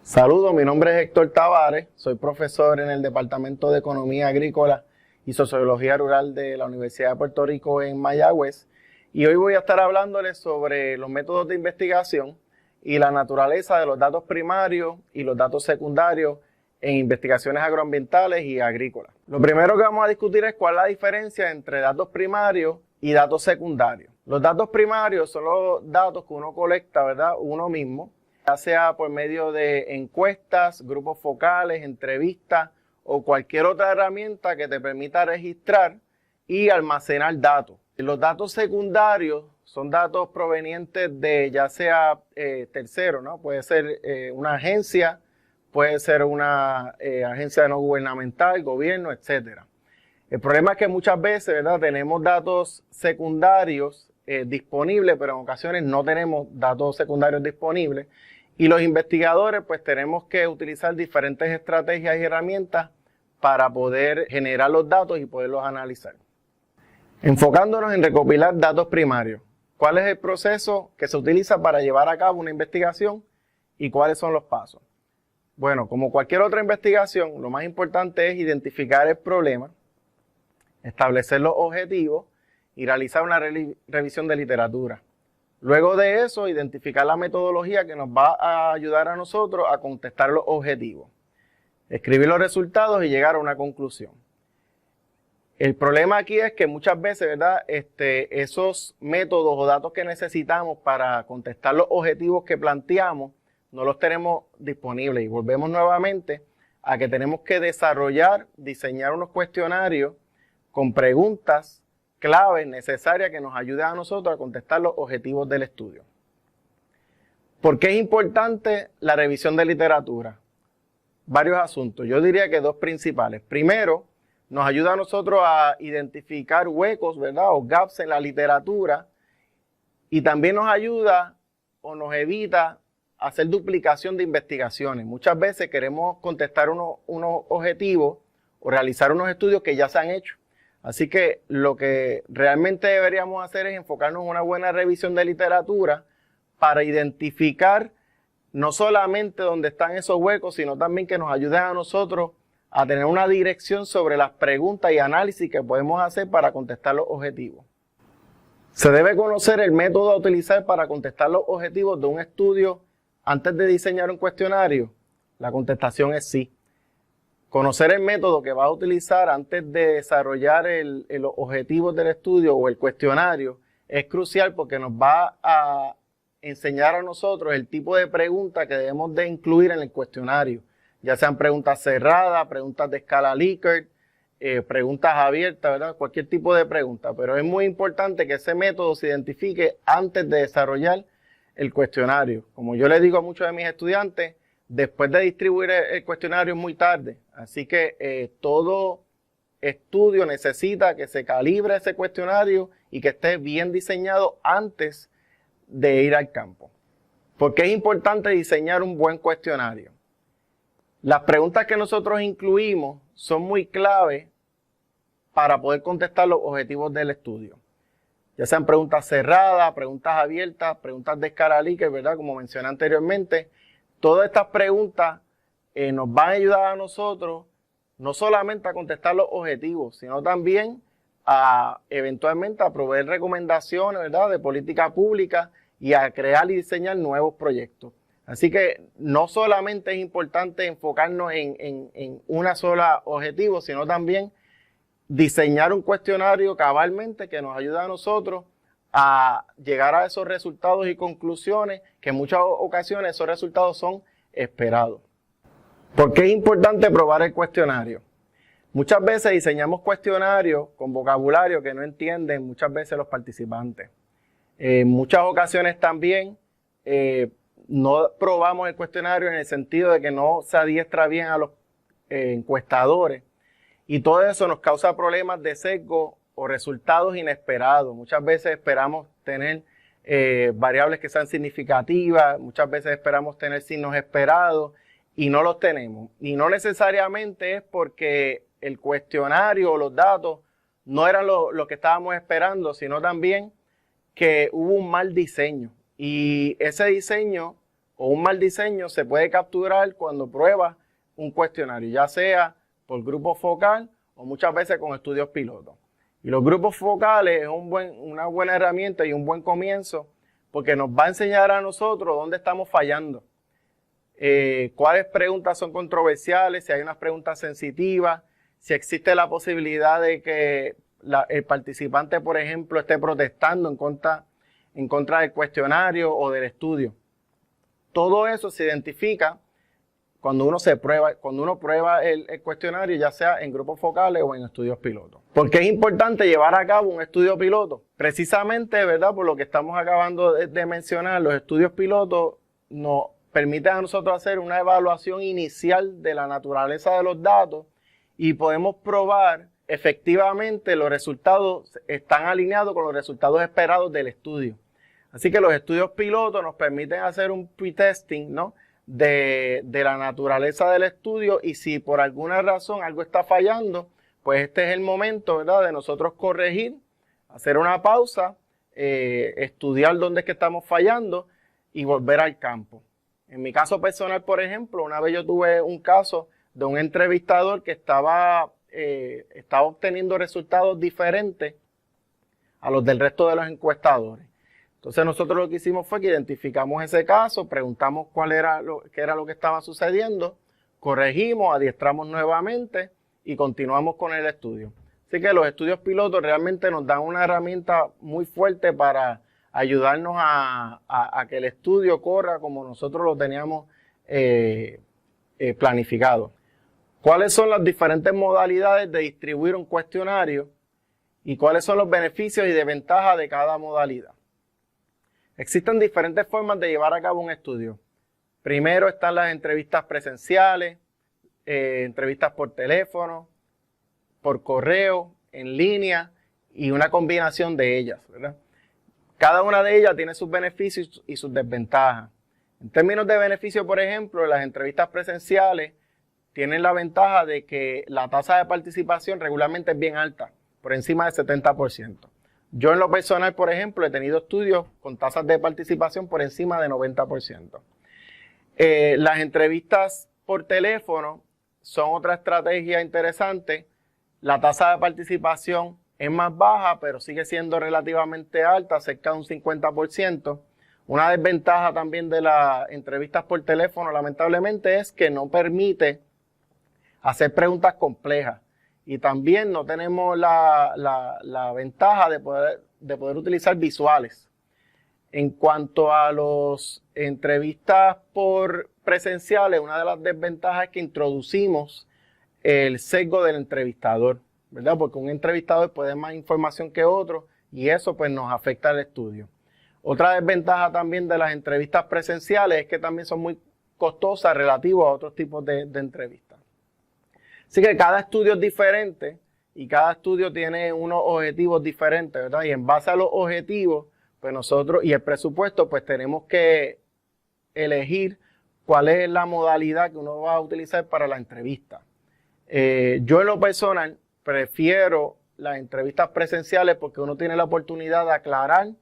Saludos, mi nombre es Héctor Tavares, soy profesor en el Departamento de Economía Agrícola y Sociología Rural de la Universidad de Puerto Rico en Mayagüez, y hoy voy a estar hablándoles sobre los métodos de investigación y la naturaleza de los datos primarios y los datos secundarios en investigaciones agroambientales y agrícolas. Lo primero que vamos a discutir es cuál es la diferencia entre datos primarios y datos secundarios. Los datos primarios son los datos que uno colecta, ¿verdad?, uno mismo, ya sea por medio de encuestas, grupos focales, entrevistas o cualquier otra herramienta que te permita registrar y almacenar datos. Los datos secundarios son datos provenientes de ya sea terceros, ¿no? Puede ser una agencia, puede ser una agencia no gubernamental, gobierno, etc. El problema es que muchas veces, ¿verdad?, tenemos datos secundarios disponibles, pero en ocasiones no tenemos datos secundarios disponibles. Y los investigadores pues tenemos que utilizar diferentes estrategias y herramientas para poder generar los datos y poderlos analizar. Enfocándonos en recopilar datos primarios. ¿Cuál es el proceso que se utiliza para llevar a cabo una investigación y cuáles son los pasos? Bueno, como cualquier otra investigación, lo más importante es identificar el problema, establecer los objetivos y realizar una revisión de literatura. Luego de eso, identificar la metodología que nos va a ayudar a nosotros a contestar los objetivos. Escribir los resultados y llegar a una conclusión. El problema aquí es que muchas veces, ¿verdad?, esos métodos o datos que necesitamos para contestar los objetivos que planteamos no los tenemos disponibles. Y volvemos nuevamente a que tenemos que diseñar unos cuestionarios con preguntas claves necesarias que nos ayuden a nosotros a contestar los objetivos del estudio. ¿Por qué es importante la revisión de literatura? Varios asuntos. Yo diría que dos principales. Primero, nos ayuda a nosotros a identificar huecos, ¿verdad?, o gaps en la literatura, y también nos ayuda o nos evita hacer duplicación de investigaciones. Muchas veces queremos contestar unos objetivos o realizar unos estudios que ya se han hecho. Así que lo que realmente deberíamos hacer es enfocarnos en una buena revisión de literatura para identificar no solamente dónde están esos huecos, sino también que nos ayuden a nosotros a tener una dirección sobre las preguntas y análisis que podemos hacer para contestar los objetivos. ¿Se debe conocer el método a utilizar para contestar los objetivos de un estudio antes de diseñar un cuestionario? La contestación es sí. Conocer el método que vas a utilizar antes de desarrollar los objetivos del estudio o el cuestionario es crucial porque nos va a enseñar a nosotros el tipo de preguntas que debemos de incluir en el cuestionario, ya sean preguntas cerradas, preguntas de escala Likert, preguntas abiertas, ¿verdad?, cualquier tipo de pregunta, pero es muy importante que ese método se identifique antes de desarrollar el cuestionario. Como yo le digo a muchos de mis estudiantes, después de distribuir el cuestionario es muy tarde, así que todo estudio necesita que se calibre ese cuestionario y que esté bien diseñado antes de ir al campo. ¿Por qué es importante diseñar un buen cuestionario? Las preguntas que nosotros incluimos son muy clave para poder contestar los objetivos del estudio. Ya sean preguntas cerradas, preguntas abiertas, preguntas de escala Likert, ¿verdad?, como mencioné anteriormente. Todas estas preguntas nos van a ayudar a nosotros no solamente a contestar los objetivos, sino también a eventualmente a proveer recomendaciones, ¿verdad?, de política pública y a crear y diseñar nuevos proyectos. Así que no solamente es importante enfocarnos en una sola objetivo, sino también diseñar un cuestionario cabalmente que nos ayude a nosotros a llegar a esos resultados y conclusiones que en muchas ocasiones esos resultados son esperados. ¿Por qué es importante probar el cuestionario? Muchas veces diseñamos cuestionarios con vocabulario que no entienden muchas veces los participantes. En muchas ocasiones también no probamos el cuestionario en el sentido de que no se adiestra bien a los encuestadores, y todo eso nos causa problemas de sesgo o resultados inesperados. Muchas veces esperamos tener variables que sean significativas, muchas veces esperamos tener signos esperados y no los tenemos. Y no necesariamente es porque el cuestionario o los datos no eran lo que estábamos esperando, sino también que hubo un mal diseño. Y ese diseño o un mal diseño se puede capturar cuando pruebas un cuestionario, ya sea por grupo focal o muchas veces con estudios pilotos. Y los grupos focales es una buena herramienta y un buen comienzo porque nos va a enseñar a nosotros dónde estamos fallando, cuáles preguntas son controversiales, si hay unas preguntas sensitivas, si existe la posibilidad de que el participante, por ejemplo, esté protestando en contra del cuestionario o del estudio. Todo eso se identifica cuando uno prueba el cuestionario, ya sea en grupos focales o en estudios pilotos. ¿Por qué es importante llevar a cabo un estudio piloto? Precisamente, ¿verdad? Por lo que estamos acabando de mencionar, los estudios pilotos nos permiten a nosotros hacer una evaluación inicial de la naturaleza de los datos y podemos probar efectivamente los resultados están alineados con los resultados esperados del estudio. Así que los estudios pilotos nos permiten hacer un pre-testing, ¿no?, de la naturaleza del estudio, y si por alguna razón algo está fallando, pues este es el momento, ¿verdad?, de nosotros corregir, hacer una pausa, estudiar dónde es que estamos fallando y volver al campo. En mi caso personal, por ejemplo, una vez yo tuve un caso de un entrevistador que estaba obteniendo resultados diferentes a los del resto de los encuestadores. Entonces nosotros lo que hicimos fue que identificamos ese caso, preguntamos qué era lo que estaba sucediendo, corregimos, adiestramos nuevamente y continuamos con el estudio. Así que los estudios pilotos realmente nos dan una herramienta muy fuerte para ayudarnos a que el estudio corra como nosotros lo teníamos planificado. ¿Cuáles son las diferentes modalidades de distribuir un cuestionario y cuáles son los beneficios y desventajas de cada modalidad? Existen diferentes formas de llevar a cabo un estudio. Primero están las entrevistas presenciales, entrevistas por teléfono, por correo, en línea y una combinación de ellas, ¿verdad? Cada una de ellas tiene sus beneficios y sus desventajas. En términos de beneficio, por ejemplo, las entrevistas presenciales tienen la ventaja de que la tasa de participación regularmente es bien alta, por encima del 70%. Yo en lo personal, por ejemplo, he tenido estudios con tasas de participación por encima de 90%. Las entrevistas por teléfono son otra estrategia interesante. La tasa de participación es más baja, pero sigue siendo relativamente alta, cerca de un 50%. Una desventaja también de las entrevistas por teléfono, lamentablemente, es que no permite hacer preguntas complejas. Y también no tenemos la ventaja de poder utilizar visuales. En cuanto a las entrevistas por presenciales, una de las desventajas es que introducimos el sesgo del entrevistador, ¿verdad? Porque un entrevistador puede dar más información que otro y eso pues nos afecta al estudio. Otra desventaja también de las entrevistas presenciales es que también son muy costosas relativo a otros tipos de entrevistas. Así que cada estudio es diferente y cada estudio tiene unos objetivos diferentes, ¿verdad? Y en base a los objetivos, pues nosotros y el presupuesto, pues tenemos que elegir cuál es la modalidad que uno va a utilizar para la entrevista. Yo en lo personal prefiero las entrevistas presenciales porque uno tiene la oportunidad de aclarar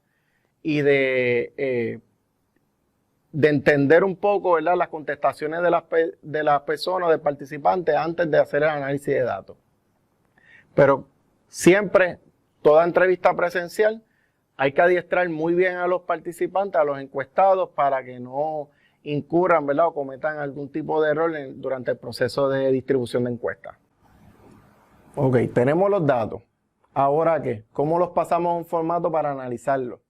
y de entender un poco, ¿verdad?, las contestaciones de las personas, del participante, antes de hacer el análisis de datos. Pero siempre, toda entrevista presencial, hay que adiestrar muy bien a los participantes, a los encuestados, para que no incurran, ¿verdad?, o cometan algún tipo de error durante el proceso de distribución de encuestas. Ok, tenemos los datos. ¿Ahora qué? ¿Cómo los pasamos a un formato para analizarlos?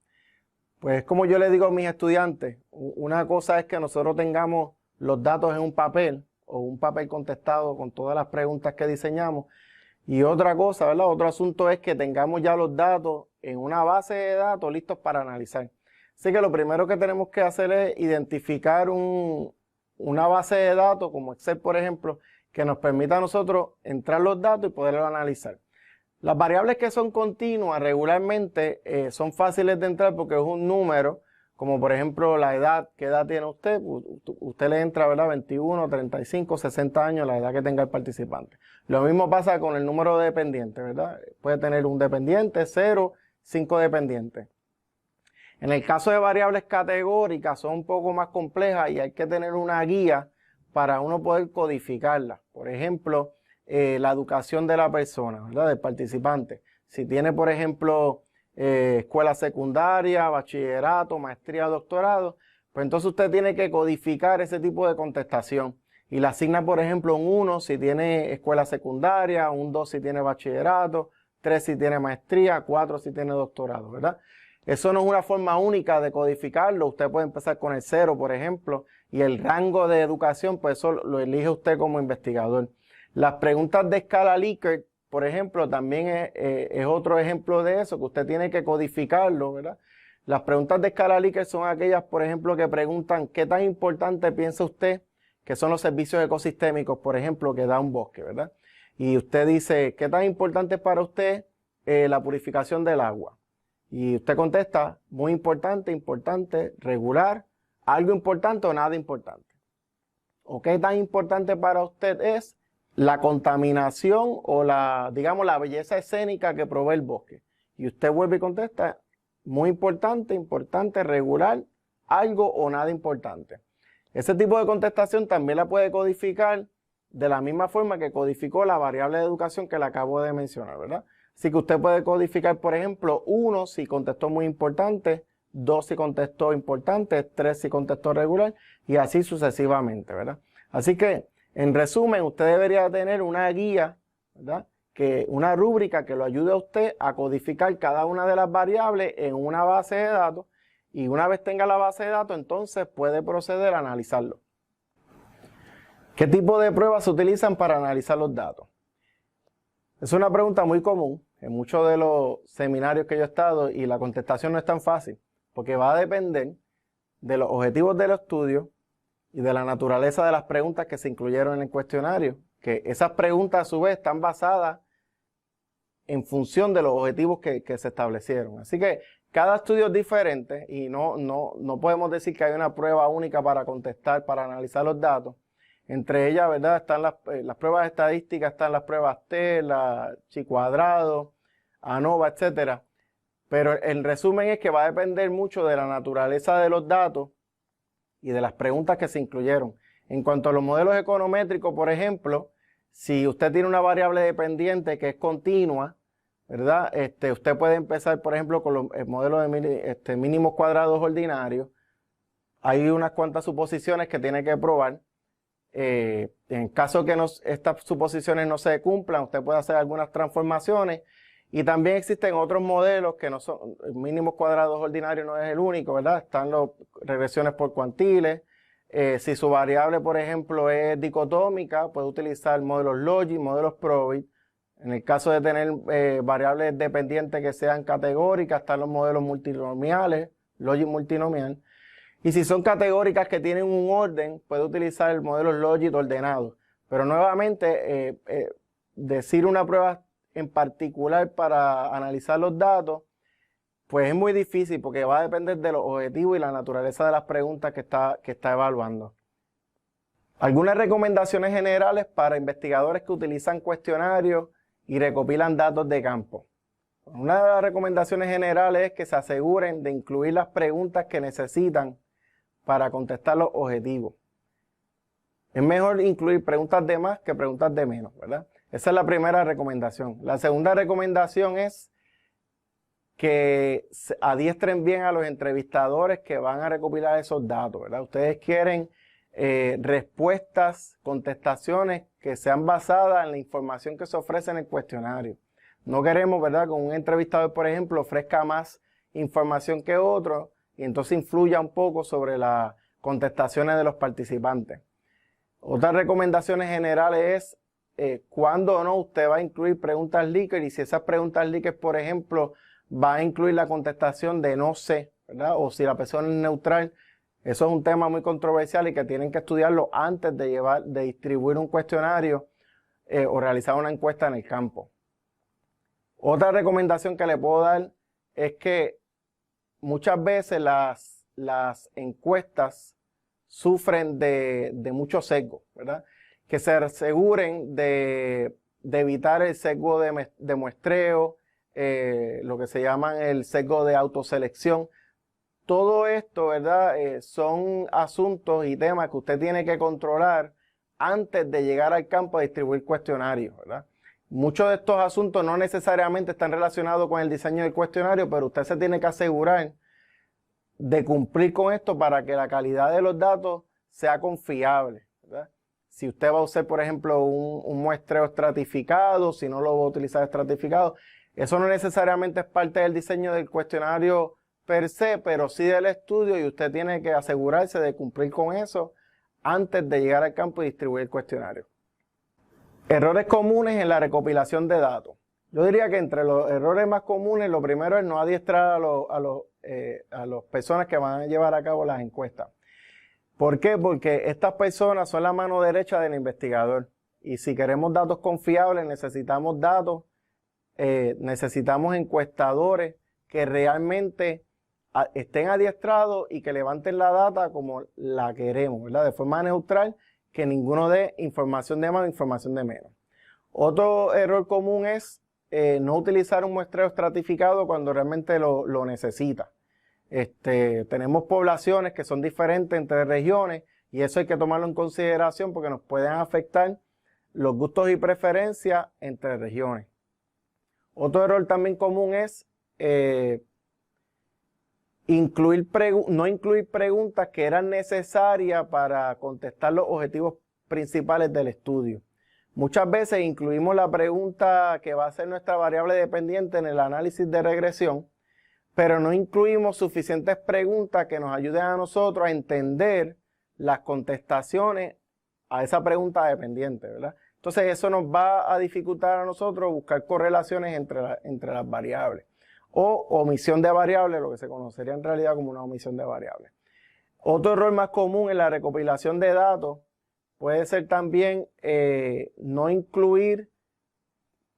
Pues como yo le digo a mis estudiantes, una cosa es que nosotros tengamos los datos en un papel o un papel contestado con todas las preguntas que diseñamos, y otra cosa, ¿verdad? Otro asunto es que tengamos ya los datos en una base de datos listos para analizar. Así que lo primero que tenemos que hacer es identificar una base de datos como Excel, por ejemplo, que nos permita a nosotros entrar los datos y poderlos analizar. Las variables que son continuas regularmente son fáciles de entrar porque es un número, como por ejemplo la edad, ¿qué edad tiene usted? Usted le entra, ¿verdad?, 21, 35, 60 años, la edad que tenga el participante. Lo mismo pasa con el número de dependientes, ¿verdad? Puede tener un dependiente, 0, 5 dependientes. En el caso de variables categóricas son un poco más complejas y hay que tener una guía para uno poder codificarlas. Por ejemplo, la educación de la persona, ¿verdad? Del participante. Si tiene, por ejemplo, escuela secundaria, bachillerato, maestría, doctorado, pues entonces usted tiene que codificar ese tipo de contestación. Y le asigna, por ejemplo, un 1 si tiene escuela secundaria, un 2 si tiene bachillerato, 3 si tiene maestría, 4 si tiene doctorado, ¿verdad? Eso no es una forma única de codificarlo. Usted puede empezar con el 0, por ejemplo, y el rango de educación, pues eso lo elige usted como investigador. Las preguntas de escala Likert, por ejemplo, también es otro ejemplo de eso, que usted tiene que codificarlo, ¿verdad? Las preguntas de escala Likert son aquellas, por ejemplo, que preguntan qué tan importante piensa usted que son los servicios ecosistémicos, por ejemplo, que da un bosque, ¿verdad? Y usted dice, ¿qué tan importante es para usted la purificación del agua? Y usted contesta, muy importante, importante, regular, algo importante o nada importante. ¿O qué tan importante para usted es la contaminación o digamos, la belleza escénica que provee el bosque? Y usted vuelve y contesta, muy importante, importante, regular, algo o nada importante. Ese tipo de contestación también la puede codificar de la misma forma que codificó la variable de educación que le acabo de mencionar, ¿verdad? Así que usted puede codificar, por ejemplo, 1 si contestó muy importante, 2 si contestó importante, 3 si contestó regular y así sucesivamente, ¿verdad? Así que, en resumen, usted debería tener una guía, ¿verdad? Una rúbrica que lo ayude a usted a codificar cada una de las variables en una base de datos y una vez tenga la base de datos, entonces puede proceder a analizarlo. ¿Qué tipo de pruebas se utilizan para analizar los datos? Es una pregunta muy común en muchos de los seminarios que yo he estado y la contestación no es tan fácil porque va a depender de los objetivos del estudio y de la naturaleza de las preguntas que se incluyeron en el cuestionario, que esas preguntas a su vez están basadas en función de los objetivos que se establecieron. Así que cada estudio es diferente y no podemos decir que hay una prueba única para contestar, para analizar los datos. Entre ellas, ¿verdad? Están las pruebas estadísticas, están las pruebas T, la chi cuadrado, ANOVA, etcétera. Pero el resumen es que va a depender mucho de la naturaleza de los datos y de las preguntas que se incluyeron. En cuanto a los modelos econométricos, por ejemplo, si usted tiene una variable dependiente que es continua, ¿verdad? Usted puede empezar, por ejemplo, con los modelos de mínimos cuadrados ordinarios. Hay unas cuantas suposiciones que tiene que probar. En caso que estas suposiciones no se cumplan, usted puede hacer algunas transformaciones. Y también existen otros modelos que no son mínimos cuadrados ordinarios, no es el único, ¿verdad? Están las regresiones por cuantiles. Si su variable, por ejemplo, es dicotómica, puede utilizar modelos Logic, modelos Probit. En el caso de tener variables dependientes que sean categóricas, están los modelos multinomiales, Logic multinomial. Y si son categóricas que tienen un orden, puede utilizar el modelo Logic ordenado. Pero nuevamente, decir una prueba en particular para analizar los datos, pues es muy difícil porque va a depender de los objetivos y la naturaleza de las preguntas que está evaluando. Algunas recomendaciones generales para investigadores que utilizan cuestionarios y recopilan datos de campo. Una de las recomendaciones generales es que se aseguren de incluir las preguntas que necesitan para contestar los objetivos. Es mejor incluir preguntas de más que preguntas de menos, ¿verdad? Esa es la primera recomendación. La segunda recomendación es que adiestren bien a los entrevistadores que van a recopilar esos datos, ¿verdad? Ustedes quieren respuestas, contestaciones que sean basadas en la información que se ofrece en el cuestionario. No queremos, ¿verdad?, que un entrevistador, por ejemplo, ofrezca más información que otro y entonces influya un poco sobre las contestaciones de los participantes. Otras recomendaciones generales es cuándo o no usted va a incluir preguntas Likert y si esas preguntas Likert, por ejemplo, va a incluir la contestación de no sé, ¿verdad? O si la persona es neutral. Eso es un tema muy controversial y que tienen que estudiarlo antes de distribuir un cuestionario o realizar una encuesta en el campo. Otra recomendación que le puedo dar es que muchas veces las encuestas sufren de mucho sesgo, ¿verdad? Que se aseguren de evitar el sesgo de muestreo, lo que se llama el sesgo de autoselección. todo esto, ¿verdad? Son asuntos y temas que usted tiene que controlar antes de llegar al campo a distribuir cuestionarios, ¿verdad? Muchos de estos asuntos no necesariamente están relacionados con el diseño del cuestionario, pero usted se tiene que asegurar de cumplir con esto para que la calidad de los datos sea confiable, ¿verdad? Si usted va a usar, por ejemplo, un muestreo estratificado, si no lo va a utilizar estratificado, eso no necesariamente es parte del diseño del cuestionario per se, pero sí del estudio, y usted tiene que asegurarse de cumplir con eso antes de llegar al campo y distribuir el cuestionario. Errores comunes en la recopilación de datos. Yo diría que entre los errores más comunes, lo primero es no adiestrar a las personas que van a llevar a cabo las encuestas. ¿Por qué? Porque estas personas son la mano derecha del investigador. Y si queremos datos confiables, necesitamos datos, necesitamos encuestadores que realmente estén adiestrados y que levanten la data como la queremos, ¿verdad? De forma neutral, que ninguno dé información de más o información de menos. Otro error común es no utilizar un muestreo estratificado cuando realmente lo necesita. Tenemos poblaciones que son diferentes entre regiones y eso hay que tomarlo en consideración porque nos pueden afectar los gustos y preferencias entre regiones. Otro error también común es no incluir preguntas que eran necesarias para contestar los objetivos principales del estudio. Muchas veces incluimos la pregunta que va a ser nuestra variable dependiente en el análisis de regresión, pero no incluimos suficientes preguntas que nos ayuden a nosotros a entender las contestaciones a esa pregunta dependiente, ¿verdad? Entonces eso nos va a dificultar a nosotros buscar correlaciones entre las variables. O omisión de variables, lo que se conocería en realidad como una omisión de variables. Otro error más común en la recopilación de datos puede ser también no incluir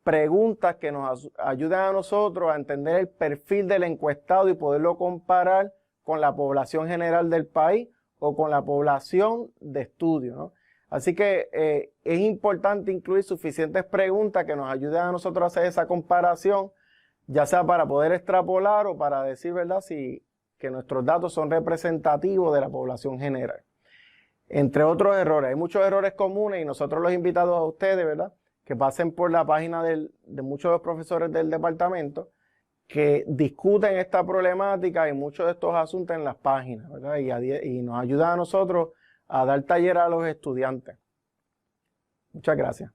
preguntas que nos ayuden a nosotros a entender el perfil del encuestado y poderlo comparar con la población general del país o con la población de estudio, ¿no? Así que es importante incluir suficientes preguntas que nos ayuden a nosotros a hacer esa comparación, ya sea para poder extrapolar o para decir, ¿verdad?, que nuestros datos son representativos de la población general. Entre otros errores, hay muchos errores comunes y nosotros los invitamos a ustedes, ¿verdad?, que pasen por la página de muchos de los profesores del departamento que discuten esta problemática y muchos de estos asuntos en las páginas, ¿verdad? Y nos ayudan a nosotros a dar taller a los estudiantes. Muchas gracias.